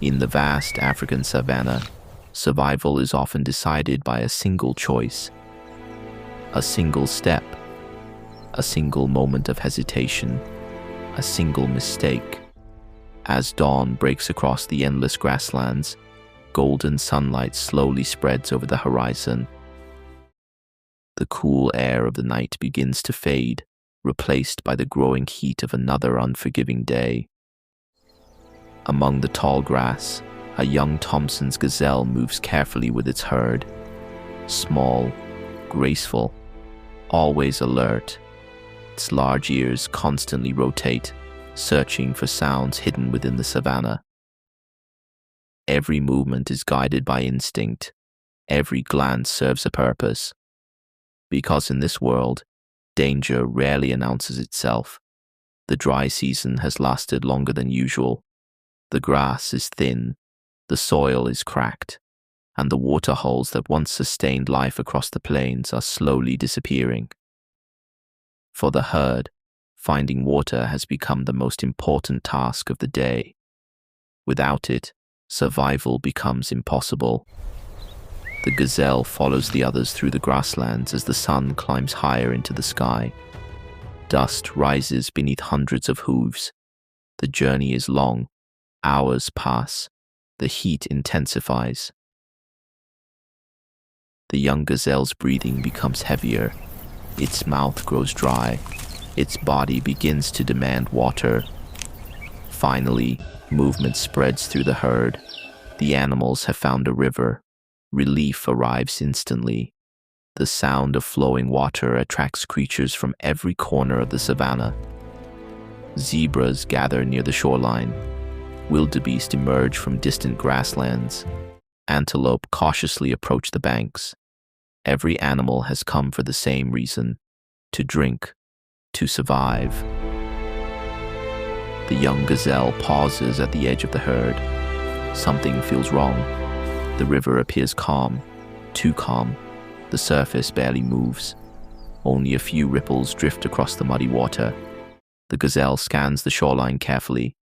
In the vast African savanna, survival is often decided by a single choice, a single step, a single moment of hesitation, a single mistake. As dawn breaks across the endless grasslands, golden sunlight slowly spreads over the horizon. The cool air of the night begins to fade, replaced by the growing heat of another unforgiving day. Among the tall grass, a young Thomson's gazelle moves carefully with its herd. Small, graceful, always alert. Its large ears constantly rotate, searching for sounds hidden within the savannah. Every movement is guided by instinct. Every glance serves a purpose. Because in this world, danger rarely announces itself. The dry season has lasted longer than usual. The grass is thin, the soil is cracked, and the water holes that once sustained life across the plains are slowly disappearing. For the herd, finding water has become the most important task of the day. Without it, survival becomes impossible. The gazelle follows the others through the grasslands as the sun climbs higher into the sky. Dust rises beneath hundreds of hooves. The journey is long. Hours pass. The heat intensifies. The young gazelle's breathing becomes heavier. Its mouth grows dry. Its body begins to demand water. Finally, movement spreads through the herd. The animals have found a river. Relief arrives instantly. The sound of flowing water attracts creatures from every corner of the savannah. Zebras gather near the shoreline. Wildebeest emerge from distant grasslands. Antelope cautiously approach the banks. Every animal has come for the same reason: to drink, to survive. The young gazelle pauses at the edge of the herd. Something feels wrong. The river appears calm, too calm. The surface barely moves. Only a few ripples drift across the muddy water. The gazelle scans the shoreline carefully.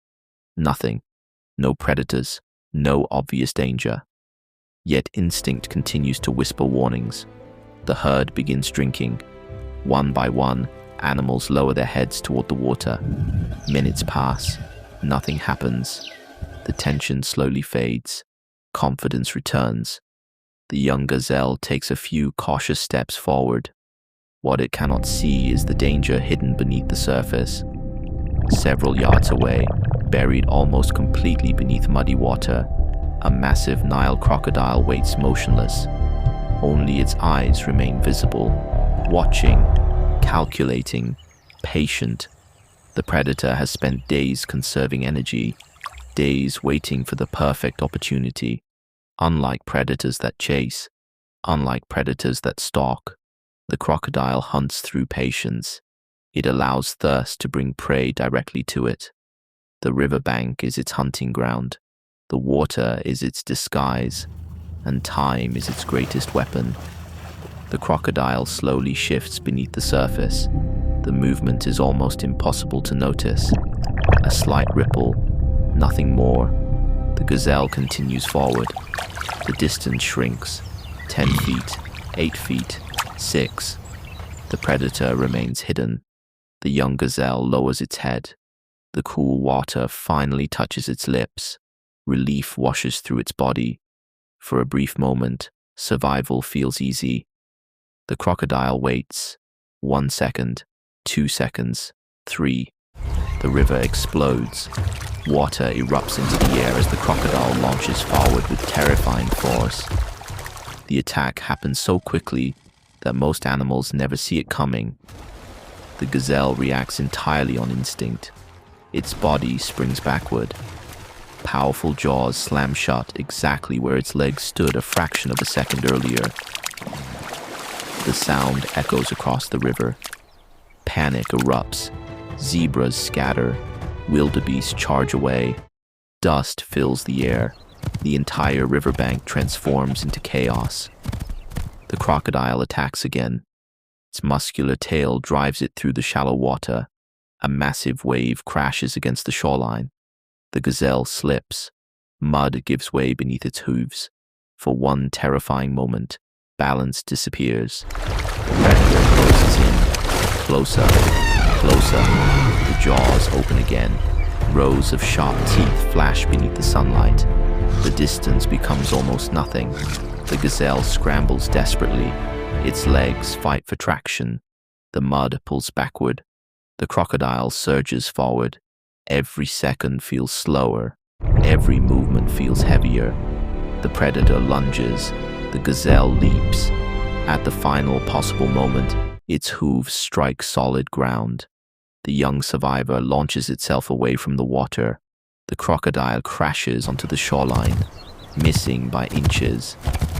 Nothing. No predators. No obvious danger. Yet instinct continues to whisper warnings. The herd begins drinking. One by one, animals lower their heads toward the water. Minutes pass. Nothing happens. The tension slowly fades. Confidence returns. The young gazelle takes a few cautious steps forward. What it cannot see is the danger hidden beneath the surface. Several yards away, buried almost completely beneath muddy water, a massive Nile crocodile waits motionless. Only its eyes remain visible, watching, calculating, patient. The predator has spent days conserving energy, days waiting for the perfect opportunity. Unlike predators that chase, unlike predators that stalk, the crocodile hunts through patience. It allows thirst to bring prey directly to it. The riverbank is its hunting ground. The water is its disguise, and time is its greatest weapon. The crocodile slowly shifts beneath the surface. The movement is almost impossible to notice. A slight ripple, nothing more. The gazelle continues forward. The distance shrinks. 10 feet, 8 feet, 6. The predator remains hidden. The young gazelle lowers its head. The cool water finally touches its lips. Relief washes through its body. For a brief moment, survival feels easy. The crocodile waits. 1 second, 2 seconds, 3. The river explodes. Water erupts into the air as the crocodile launches forward with terrifying force. The attack happens so quickly that most animals never see it coming. The gazelle reacts entirely on instinct. Its body springs backward. Powerful jaws slam shut exactly where its legs stood a fraction of a second earlier. The sound echoes across the river. Panic erupts. Zebras scatter. Wildebeest charge away. Dust fills the air. The entire riverbank transforms into chaos. The crocodile attacks again. Its muscular tail drives it through the shallow water. A massive wave crashes against the shoreline. The gazelle slips. Mud gives way beneath its hooves. For one terrifying moment, balance disappears. The predator closes in. Closer, closer. The jaws open again. Rows of sharp teeth flash beneath the sunlight. The distance becomes almost nothing. The gazelle scrambles desperately. Its legs fight for traction. The mud pulls backward. The crocodile surges forward. Every second feels slower. Every movement feels heavier. The predator lunges. The gazelle leaps. At the final possible moment, its hooves strike solid ground. The young survivor launches itself away from the water. The crocodile crashes onto the shoreline, missing by inches.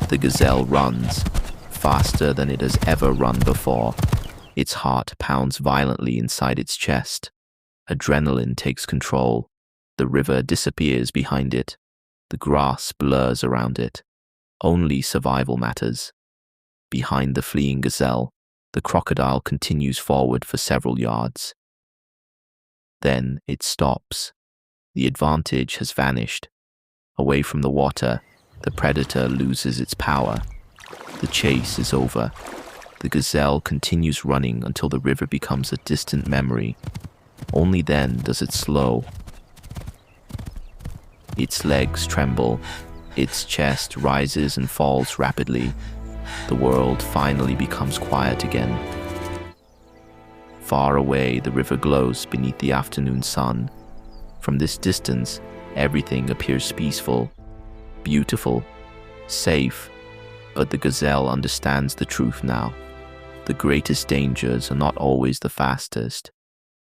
The gazelle runs, faster than it has ever run before. Its heart pounds violently inside its chest. Adrenaline takes control. The river disappears behind it. The grass blurs around it. Only survival matters. Behind the fleeing gazelle, the crocodile continues forward for several yards. Then it stops. The advantage has vanished. Away from the water, the predator loses its power. The chase is over. The gazelle continues running until the river becomes a distant memory. Only then does it slow. Its legs tremble. Its chest rises and falls rapidly. The world finally becomes quiet again. Far away, the river glows beneath the afternoon sun. From this distance, everything appears peaceful, beautiful, safe. But the gazelle understands the truth now. The greatest dangers are not always the fastest.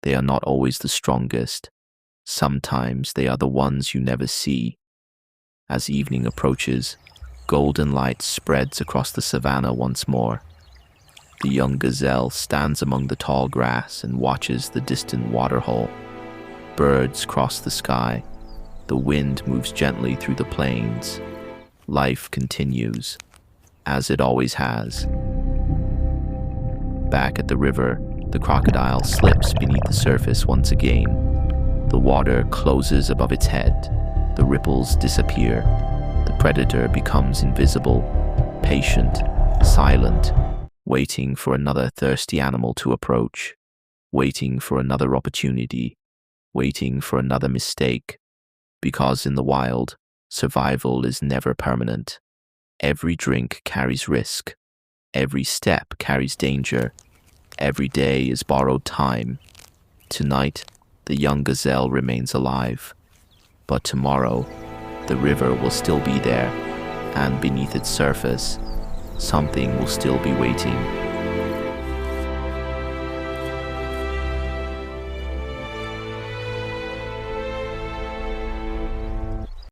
They are not always the strongest. Sometimes they are the ones you never see. As evening approaches, golden light spreads across the savannah once more. The young gazelle stands among the tall grass and watches the distant waterhole. Birds cross the sky. The wind moves gently through the plains. Life continues, as it always has. Back at the river, the crocodile slips beneath the surface once again. The water closes above its head. The ripples disappear. The predator becomes invisible, patient, silent, waiting for another thirsty animal to approach, waiting for another opportunity, waiting for another mistake. Because in the wild, survival is never permanent. Every drink carries risk. Every step carries danger. Every day is borrowed time. Tonight, the young gazelle remains alive. But tomorrow, the river will still be there, and beneath its surface, something will still be waiting.